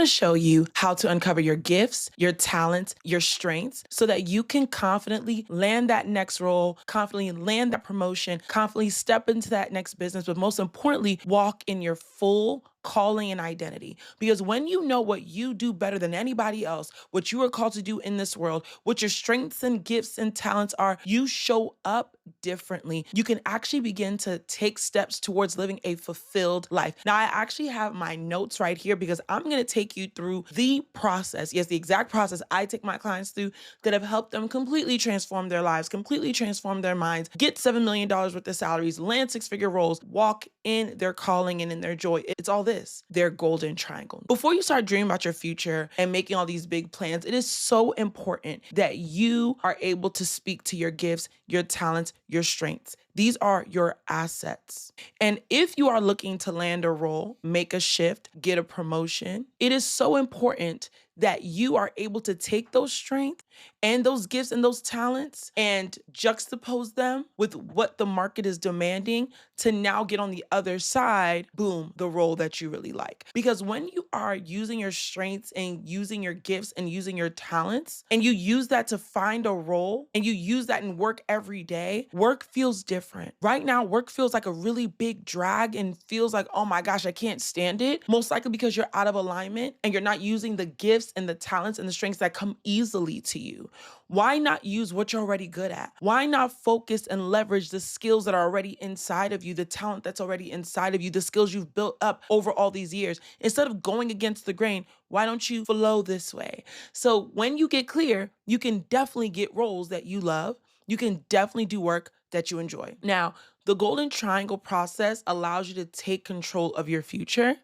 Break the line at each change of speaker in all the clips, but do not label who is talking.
to show you how to uncover your gifts, your talents, your strengths, so that you can confidently land that next role, confidently land that promotion, confidently step into that next business, but most importantly, walk in your full calling and identity. Because when you know what you do better than anybody else, what you are called to do in this world, what your strengths and gifts and talents are, you show up differently. You can actually begin to take steps towards living a fulfilled life. Now, I actually have my notes right here because I'm going to take you through the process. Yes, the exact process I take my clients through that have helped them completely transform their lives, completely transform their minds, get $7 million worth of salaries, land six-figure roles, walk in their calling and in their joy. It's all this, their golden triangle. Before you start dreaming about your future and making all these big plans, it is so important that you are able to speak to your gifts, your talents, your strengths. These are your assets. And if you are looking to land a role, make a shift, get a promotion, it is so important that you are able to take those strengths and those gifts and those talents and juxtapose them with what the market is demanding to now get on the other side, boom, the role that you really like. Because when you are using your strengths and using your gifts and using your talents, and you use that to find a role and you use that in work every day, work feels different. Right now, work feels like a really big drag and feels like, oh my gosh, I can't stand it. Most likely because you're out of alignment and you're not using the gifts and the talents and the strengths that come easily to you. Why not use what you're already good at? Why not focus and leverage the skills that are already inside of you, the talent that's already inside of you, the skills you've built up over all these years? Instead of going against the grain, why don't you flow this way? So when you get clear, you can definitely get roles that you love. You can definitely do work that you enjoy. Now, the golden triangle process allows you to take control of your future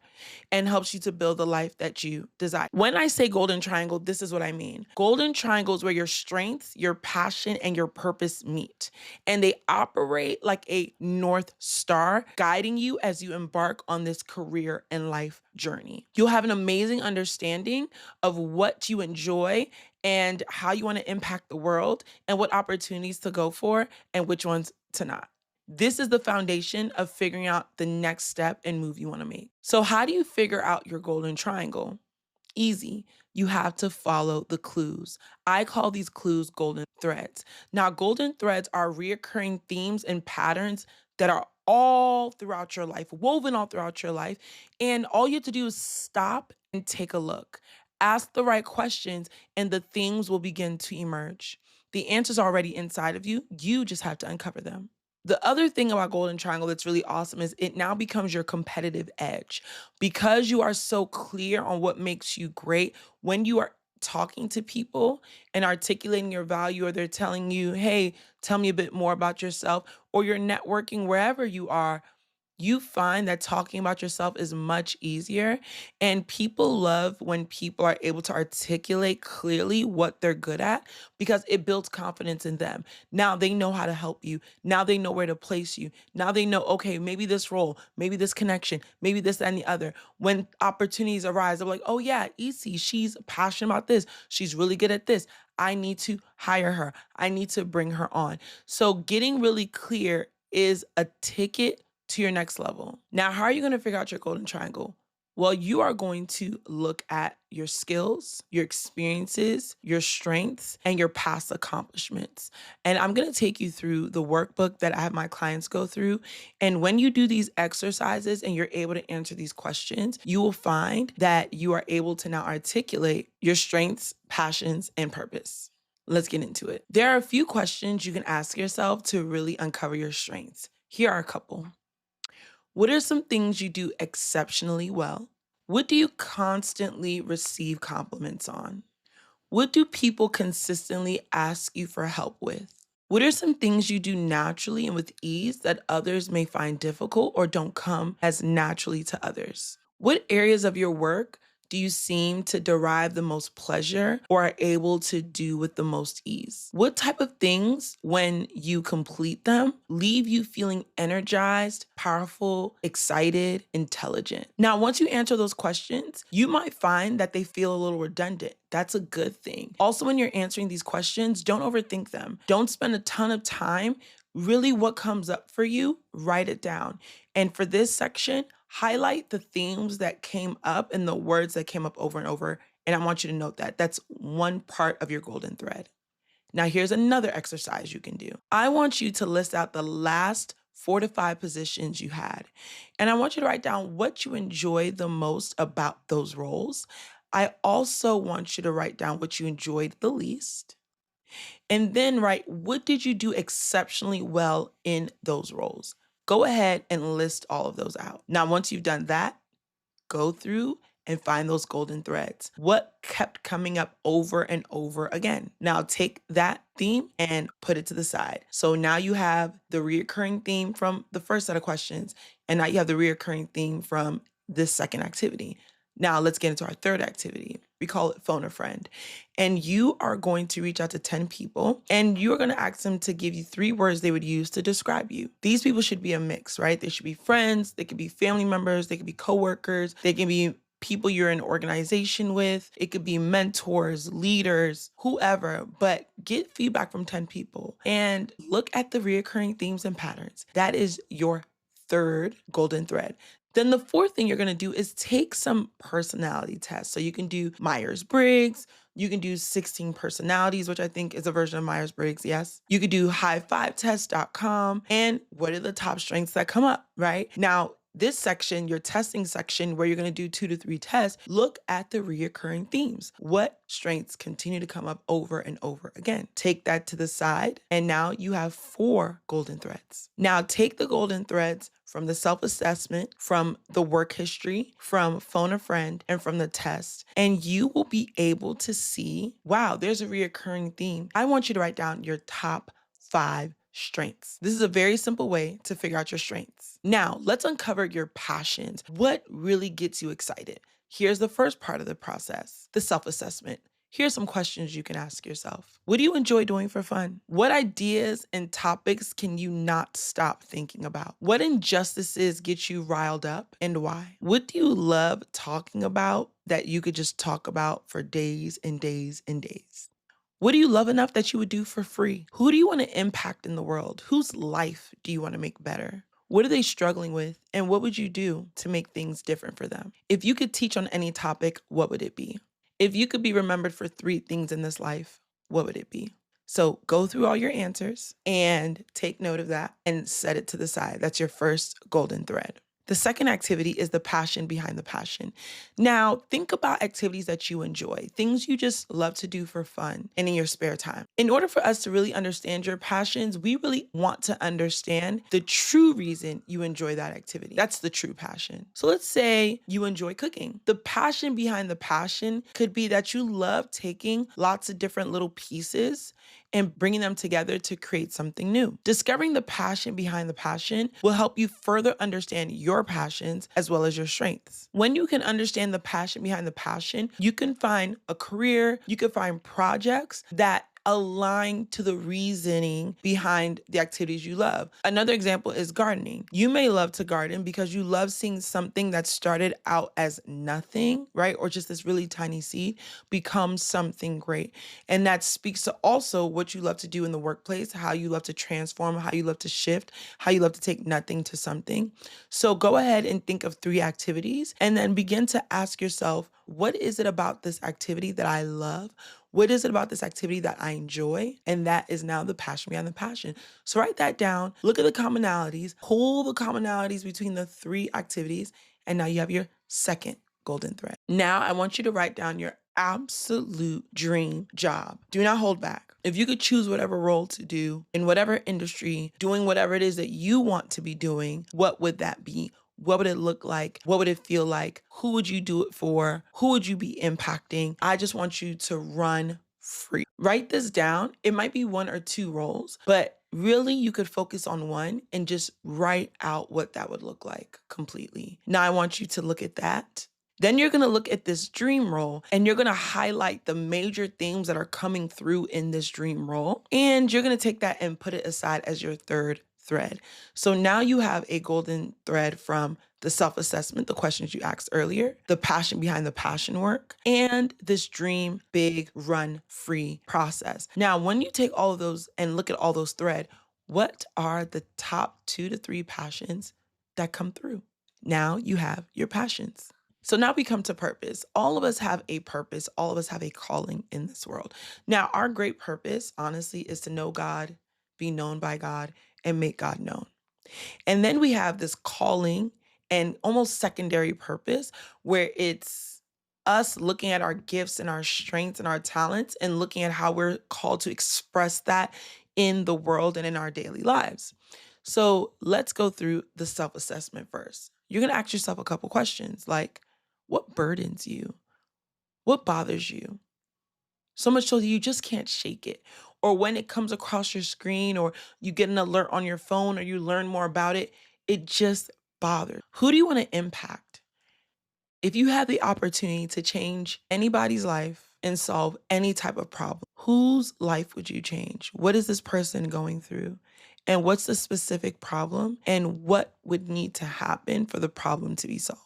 and helps you to build the life that you desire. When I say golden triangle, this is what I mean. Golden triangle is where your strengths, your passion, and your purpose meet. And they operate like a North Star, guiding you as you embark on this career and life journey. You'll have an amazing understanding of what you enjoy and how you want to impact the world and what opportunities to go for and which ones to not. This is the foundation of figuring out the next step and move you want to make. So how do you figure out your golden triangle? Easy. You have to follow the clues. I call these clues golden threads. Now, golden threads are reoccurring themes and patterns that are all throughout your life, woven all throughout your life. And all you have to do is stop and take a look. Ask the right questions and the themes will begin to emerge. The answers are already inside of you. You just have to uncover them. The other thing about Golden Triangle that's really awesome is it now becomes your competitive edge. Because you are so clear on what makes you great, when you are talking to people and articulating your value, or they're telling you, hey, tell me a bit more about yourself, or you're networking wherever you are, you find that talking about yourself is much easier. And people love when people are able to articulate clearly what they're good at because it builds confidence in them. Now they know how to help you. Now they know where to place you. Now they know, okay, maybe this role, maybe this connection, maybe this, that, and the other. When opportunities arise, they're like, oh yeah, Isi, she's passionate about this. She's really good at this. I need to hire her. I need to bring her on. So getting really clear is a ticket to your next level. Now, how are you going to figure out your golden triangle? Well, you are going to look at your skills, your experiences, your strengths, and your past accomplishments. And I'm going to take you through the workbook that I have my clients go through. And when you do these exercises and you're able to answer these questions, you will find that you are able to now articulate your strengths, passions, and purpose. Let's get into it. There are a few questions you can ask yourself to really uncover your strengths. Here are a couple. What are some things you do exceptionally well? What do you constantly receive compliments on? What do people consistently ask you for help with? What are some things you do naturally and with ease that others may find difficult or don't come as naturally to others? What areas of your work do you seem to derive the most pleasure or are able to do with the most ease? What type of things, when you complete them, leave you feeling energized, powerful, excited, intelligent? Now, once you answer those questions, you might find that they feel a little redundant. That's a good thing. Also, when you're answering these questions, don't overthink them. Don't spend a ton of time. Really, what comes up for you, write it down. And for this section, Highlight the themes that came up and the words that came up over and over. And I want you to note that that's one part of your golden thread. Now, here's another exercise you can do. I want you to list out the last 4 to 5 positions you had. And I want you to write down what you enjoyed the most about those roles. I also want you to write down what you enjoyed the least. And then write, what did you do exceptionally well in those roles? Go ahead and list all of those out. Now, once you've done that, go through and find those golden threads. What kept coming up over and over again? Now take that theme and put it to the side. So now you have the reoccurring theme from the first set of questions, and now you have the reoccurring theme from this second activity. Now let's get into our third activity. We call it phone a friend. And you are going to reach out to 10 people and you're going to ask them to give you 3 words they would use to describe you. These people should be a mix, right? They should be friends, they could be family members, they could be coworkers, they can be people you're in organization with, it could be mentors, leaders, whoever, but get feedback from 10 people and look at the reoccurring themes and patterns. That is your third golden thread. Then the fourth thing you're going to do is take some personality tests. So you can do Myers-Briggs, you can do 16 personalities, which I think is a version of Myers-Briggs, yes. You could do high5test.com, and what are the top strengths that come up, right? Now, this section, your testing section, where you're going to do 2 to 3 tests, look at the reoccurring themes. What strengths continue to come up over and over again? Take that to the side, and now you have 4 golden threads. Now take the golden threads from the self-assessment, from the work history, from phone a friend, and from the test, and you will be able to see, wow, there's a reoccurring theme. I want you to write down your top 5 strengths. This is a very simple way to figure out your strengths. Now, let's uncover your passions. What really gets you excited? Here's the first part of the process, the self-assessment. Here's some questions you can ask yourself. What do you enjoy doing for fun? What ideas and topics can you not stop thinking about? What injustices get you riled up and why? What do you love talking about that you could just talk about for days and days and days? What do you love enough that you would do for free? Who do you want to impact in the world? Whose life do you want to make better? What are they struggling with? And what would you do to make things different for them? If you could teach on any topic, what would it be? If you could be remembered for 3 things in this life, what would it be? So go through all your answers and take note of that and set it to the side. That's your first golden thread. The second activity is the passion behind the passion. Now, think about activities that you enjoy, things you just love to do for fun and in your spare time. In order for us to really understand your passions, we really want to understand the true reason you enjoy that activity. That's the true passion. So let's say you enjoy cooking. The passion behind the passion could be that you love taking lots of different little pieces and bringing them together to create something new. Discovering the passion behind the passion will help you further understand your passions as well as your strengths. When you can understand the passion behind the passion, you can find a career, you can find projects that align to the reasoning behind the activities you love. Another example is gardening. You may love to garden because you love seeing something that started out as nothing, right? Or just this really tiny seed become something great. And that speaks to also what you love to do in the workplace, how you love to transform, how you love to shift, how you love to take nothing to something. So go ahead and think of 3 activities and then begin to ask yourself, what is it about this activity that I love? What is it about this activity that I enjoy? And that is now the passion behind the passion. So write that down, look at the commonalities, pull the commonalities between the 3 activities, and now you have your second golden thread. Now I want you to write down your absolute dream job. Do not hold back. If you could choose whatever role to do in whatever industry, doing whatever it is that you want to be doing, what would that be? What would it look like? What would it feel like? Who would you do it for? Who would you be impacting? I just want you to run free. Write this down. It might be 1 or 2 roles, but really you could focus on one and just write out what that would look like completely. Now I want you to look at that. Then you're going to look at this dream role and you're going to highlight the major themes that are coming through in this dream role. And you're going to take that and put it aside as your third thread. So now you have a golden thread from the self-assessment, the questions you asked earlier, the passion behind the passion work, and this dream big run free process. Now, when you take all of those and look at all those threads, what are the top 2 to 3 passions that come through? Now you have your passions. So now we come to purpose. All of us have a purpose. All of us have a calling in this world. Now, our great purpose, honestly, is to know God, be known by God, and make God known. And then we have this calling and almost secondary purpose where it's us looking at our gifts and our strengths and our talents and looking at how we're called to express that in the world and in our daily lives. So let's go through the self assessment first. You're going to ask yourself a couple questions like, what burdens you? What bothers you? So much so that you just can't shake it. Or when it comes across your screen or you get an alert on your phone or you learn more about it, it just bothers. Who do you want to impact? If you had the opportunity to change anybody's life and solve any type of problem, whose life would you change? What is this person going through? And what's the specific problem? And what would need to happen for the problem to be solved?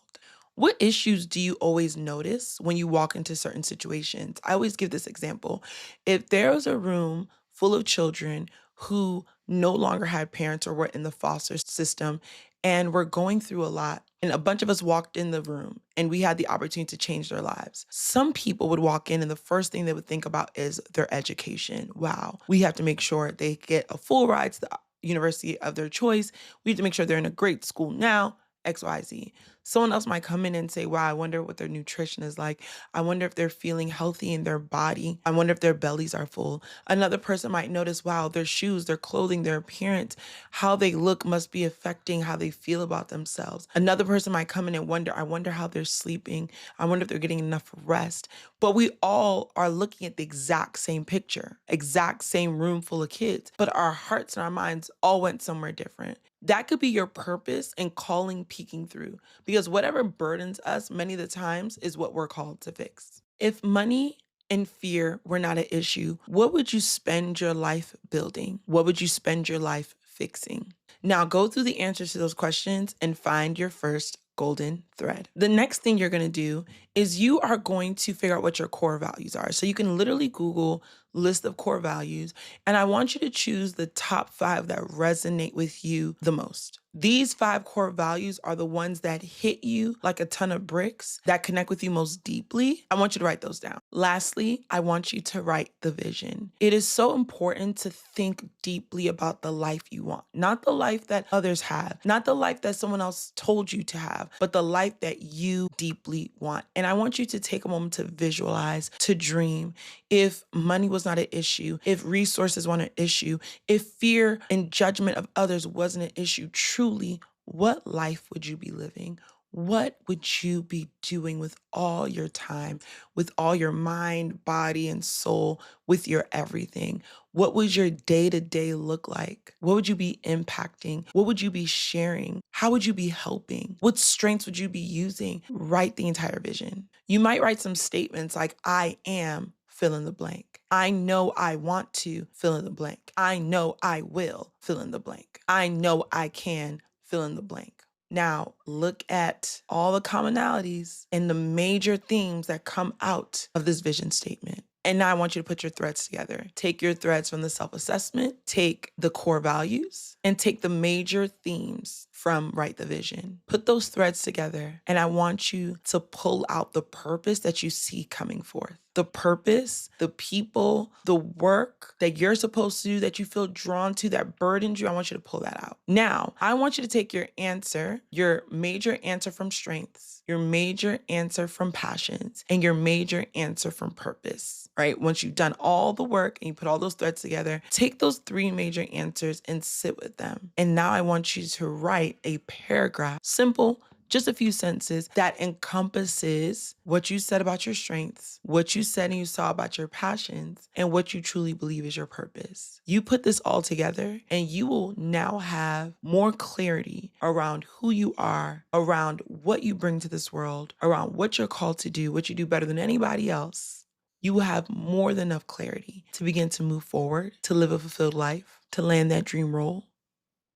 What issues do you always notice when you walk into certain situations? I always give this example. If there was a room full of children who no longer had parents or were in the foster system and were going through a lot, and a bunch of us walked in the room and we had the opportunity to change their lives, some people would walk in and the first thing they would think about is their education. Wow, we have to make sure they get a full ride to the university of their choice. We have to make sure they're in a great school now. XYZ. Someone else might come in and say, wow, I wonder what their nutrition is like. I wonder if they're feeling healthy in their body. I wonder if their bellies are full. Another person might notice, wow, their shoes, their clothing, their appearance, how they look must be affecting how they feel about themselves. Another person might come in and wonder, I wonder how they're sleeping. I wonder if they're getting enough rest. But we all are looking at the exact same picture, exact same room full of kids, but our hearts and our minds all went somewhere different. That could be your purpose and calling peeking through, because whatever burdens us many of the times is what we're called to fix. If money and fear were not an issue, what would you spend your life building? What would you spend your life fixing? Now go through the answers to those questions and find your first golden thread. The next thing you're going to do is you are going to figure out what your core values are. So you can literally Google list of core values, and I want you to choose the top 5 that resonate with you the most. These 5 core values are the ones that hit you like a ton of bricks, that connect with you most deeply. I want you to write those down. Lastly, I want you to write the vision. It is so important to think deeply about the life you want, not the life that others have, not the life that someone else told you to have, but the life that you deeply want. And I want you to take a moment to visualize, to dream. If money was not an issue, if resources weren't an issue, if fear and judgment of others wasn't an issue, truly, what life would you be living? What would you be doing with all your time, with all your mind, body, and soul, with your everything? What would your day-to-day look like? What would you be impacting? What would you be sharing? How would you be helping? What strengths would you be using? Write the entire vision. You might write some statements like, I am fill in the blank. I know I want to fill in the blank. I know I will fill in the blank. I know I can fill in the blank. Now, look at all the commonalities and the major themes that come out of this vision statement. And now I want you to put your threads together. Take your threads from the self-assessment, take the core values, and take the major themes from Write the Vision. Put those threads together, and I want you to pull out the purpose that you see coming forth. The purpose, the people, the work that you're supposed to do, that you feel drawn to, that burdens you, I want you to pull that out. Now, I want you to take your answer, your major answer from strengths, your major answer from passions, and your major answer from purpose, right? Once you've done all the work and you put all those threads together, take those 3 major answers and sit with them. And now I want you to write a paragraph, simple, just a few sentences that encompasses what you said about your strengths, what you said and you saw about your passions, and what you truly believe is your purpose. You put this all together and you will now have more clarity around who you are, around what you bring to this world, around what you're called to do, what you do better than anybody else. You will have more than enough clarity to begin to move forward, to live a fulfilled life, to land that dream role,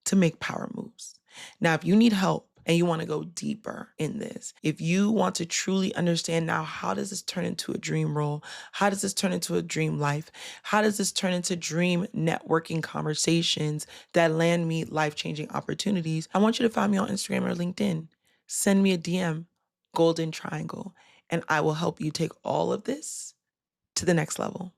to make power moves. Now, if you need help and you want to go deeper in this, if you want to truly understand now, how does this turn into a dream role? How does this turn into a dream life? How does this turn into dream networking conversations that land me life-changing opportunities? I want you to find me on Instagram or LinkedIn. send me a DM, Golden Triangle, and I will help you take all of this to the next level.